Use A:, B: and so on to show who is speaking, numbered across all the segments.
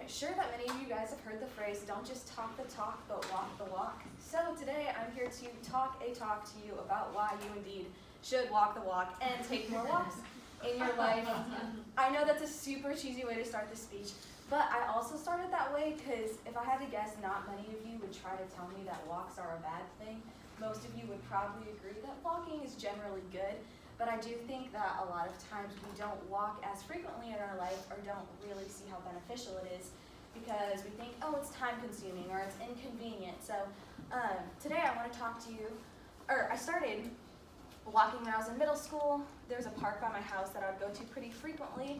A: sure that many of you guys have heard the phrase, don't just talk the talk, but walk the walk. So today I'm here to talk to you about why you indeed should walk the walk and take more walks in your life. I know that's a super cheesy way to start this speech, but I also started that way because if I had to guess, not many of you would try to tell me that walks are a bad thing. Most of you would probably agree that walking is generally good, but I do think that a lot of times we don't walk as frequently in our life or don't really see how beneficial it is because we think, oh, it's time consuming or it's inconvenient. So today I want to talk to you, I started walking when I was in middle school. There was a park by my house that I would go to pretty frequently.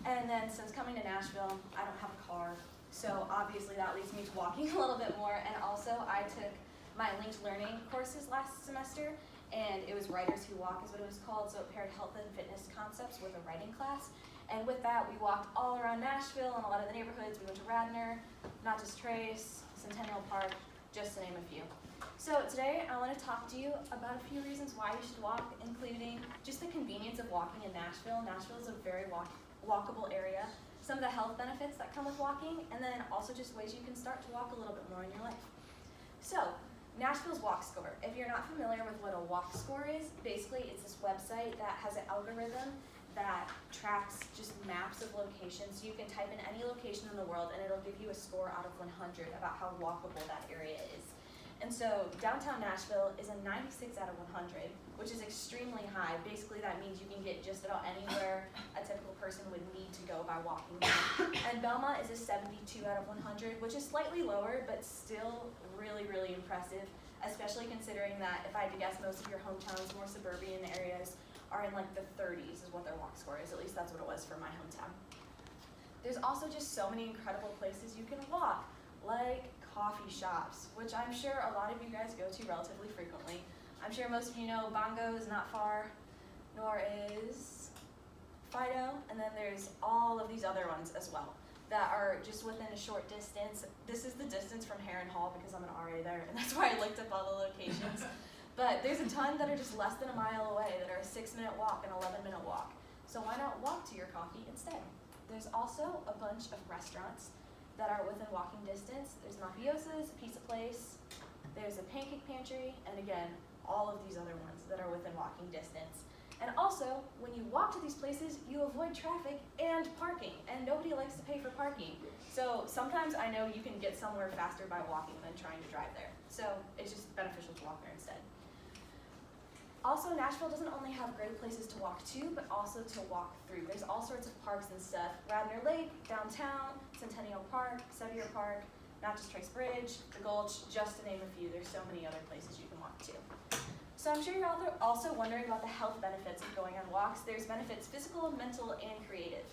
A: And then since coming to Nashville, I don't have a car. So obviously that leads me to walking a little bit more. And also I took my linked learning courses last semester, and it was Writers Who Walk is what it was called. So it paired health and fitness concepts with a writing class. And with that, we walked all around Nashville and a lot of the neighborhoods. We went to Radnor, Not Just Trace, Centennial Park, just to name a few. So today I want to talk to you about a few reasons why you should walk, including just the convenience of walking in Nashville. Nashville is a very walkable area, some of the health benefits that come with walking, and then also just ways you can start to walk a little bit more in your life. So, Nashville's Walk Score. If you're not familiar with what a walk score is, basically it's this website that has an algorithm that tracks just maps of locations. So you can type in any location in the world and it'll give you a score out of 100 about how walkable that area is. And so downtown Nashville is a 96 out of 100, which is extremely high. Basically that means you can get just about anywhere a typical person would need to go by walking there. And Belmont is a 72 out of 100, which is slightly lower, but still really, really impressive, especially considering that if I had to guess, most of your hometowns, more suburban areas, are in like the 30s is what their walk score is. At least that's what it was for my hometown. There's also just so many incredible places you can walk, like coffee shops, which I'm sure a lot of you guys go to relatively frequently. I'm sure most of you know Bongo is not far, nor is Fido, and then there's all of these other ones as well that are just within a short distance. This is the distance from Heron Hall because I'm an RA there, and that's why I looked up all the locations. But there's a ton that are just less than a mile away that are a 6-minute walk and 11-minute walk. So why not walk to your coffee instead? There's also a bunch of restaurants that are within walking distance. There's Mafiosa's, Pizza Place, there's a Pancake Pantry, and again, all of these other ones that are within walking distance. And also, when you walk to these places, you avoid traffic and parking, and nobody likes to pay for parking. So sometimes I know you can get somewhere faster by walking than trying to drive there. So it's just beneficial to walk there instead. Also, Nashville doesn't only have great places to walk to, but also to walk through. There's all sorts of parks and stuff. Radnor Lake, downtown, Centennial Park, Sevier Park, Not Just Trace Bridge, the Gulch, just to name a few. There's so many other places you can walk to. So I'm sure you're also wondering about the health benefits of going on walks. There's benefits physical, mental, and creative.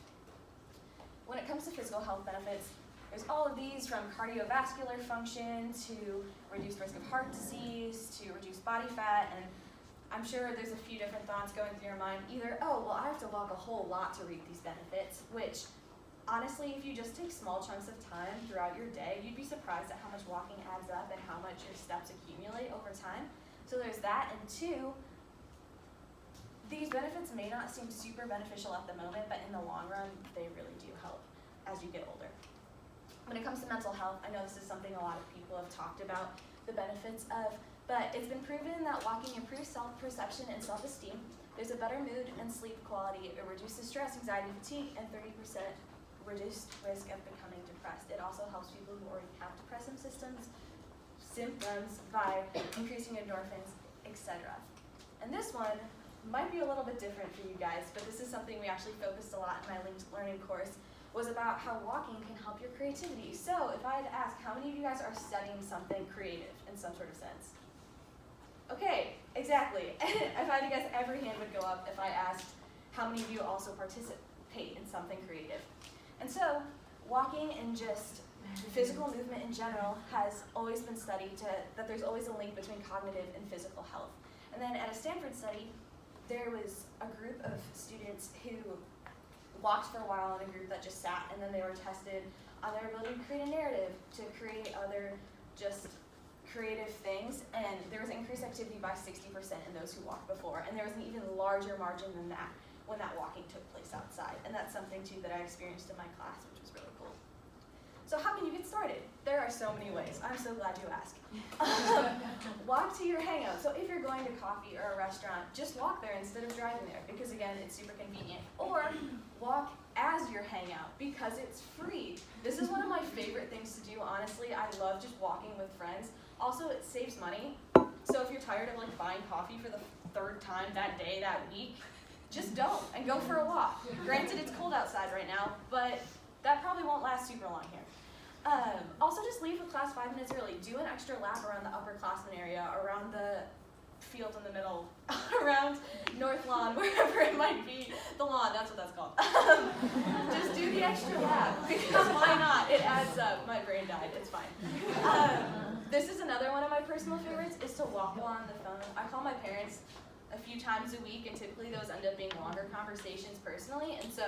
A: When it comes to physical health benefits, there's all of these from cardiovascular function to reduced risk of heart disease to reduced body fat, and I'm sure there's a few different thoughts going through your mind. Either, oh, well, I have to walk a whole lot to reap these benefits, which honestly, if you just take small chunks of time throughout your day, you'd be surprised at how much walking adds up and how much your steps accumulate over time. So there's that, and two, these benefits may not seem super beneficial at the moment, but in the long run, they really do help as you get older. When it comes to mental health, I know this is something a lot of people have talked about, the benefits of, but it's been proven that walking improves self-perception and self-esteem. There's a better mood and sleep quality. It reduces stress, anxiety, fatigue, and 30% reduced risk of becoming depressed. It also helps people who already have depressive symptoms by increasing endorphins, etc. And this one might be a little bit different for you guys, but this is something we actually focused a lot in my linked learning course, was about how walking can help your creativity. So if I had to ask, how many of you guys are studying something creative in some sort of sense? Okay, exactly. If I had to guess, every hand would go up if I asked how many of you also participate in something creative. And so, walking and just physical movement in general has always been studied that there's always a link between cognitive and physical health. And then at a Stanford study, there was a group of students who walked for a while and a group that just sat, and then they were tested on their ability to create a narrative, to create other just creative things, and there was increased activity by 60% in those who walked before, and there was an even larger margin than that when that walking took place outside, and that's something too that I experienced in my class, which was really cool. So how can you get started? There are so many ways. I'm so glad you asked. Walk to your hangout. So if you're going to coffee or a restaurant, just walk there instead of driving there because, again, it's super convenient. Or walk as your hangout because it's free. This is one of my favorite things to do, honestly. I love just walking with friends. Also, it saves money. So if you're tired of like buying coffee for the third time that day, that week, just don't and go for a walk. Granted, it's cold outside right now, but that probably won't last super long here. Also, just leave with class 5 minutes early. Do an extra lap around the upperclassmen area, around the field in the middle, around North Lawn, wherever it might be. The lawn, that's what that's called. Just do the extra lap, because why not? It adds up. My brain died. It's fine. This is another one of my personal favorites, is to walk while on the phone. I call my parents a few times a week, and typically those end up being longer conversations personally, and so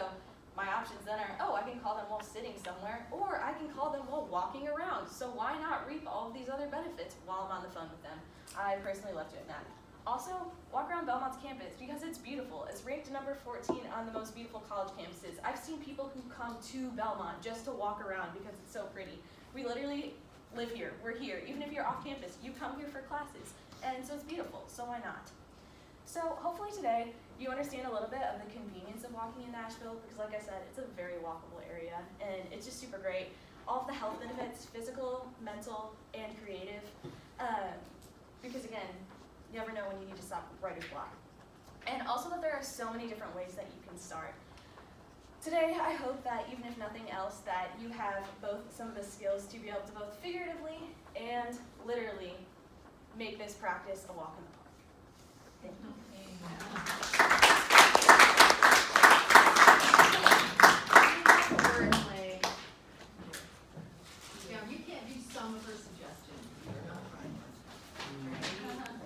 A: my options then are, I can call them while sitting somewhere, or I can call them while walking around. So why not reap all of these other benefits while I'm on the phone with them? I personally love doing that. Also, walk around Belmont's campus because it's beautiful. It's ranked number 14 on the most beautiful college campuses. I've seen people who come to Belmont just to walk around because it's so pretty. We literally live here. We're here. Even if you're off campus, you come here for classes. And so it's beautiful, so why not? So hopefully today you understand a little bit of the convenience of walking in Nashville because, like I said, it's a very walkable area and it's just super great. All of the health benefits, physical, mental, and creative. Because again, you never know when you need to stop writer's block. And also that there are so many different ways that you can start. Today, I hope that even if nothing else, that you have both some of the skills to be able to both figuratively and literally make this practice a walk in the park. Thank you.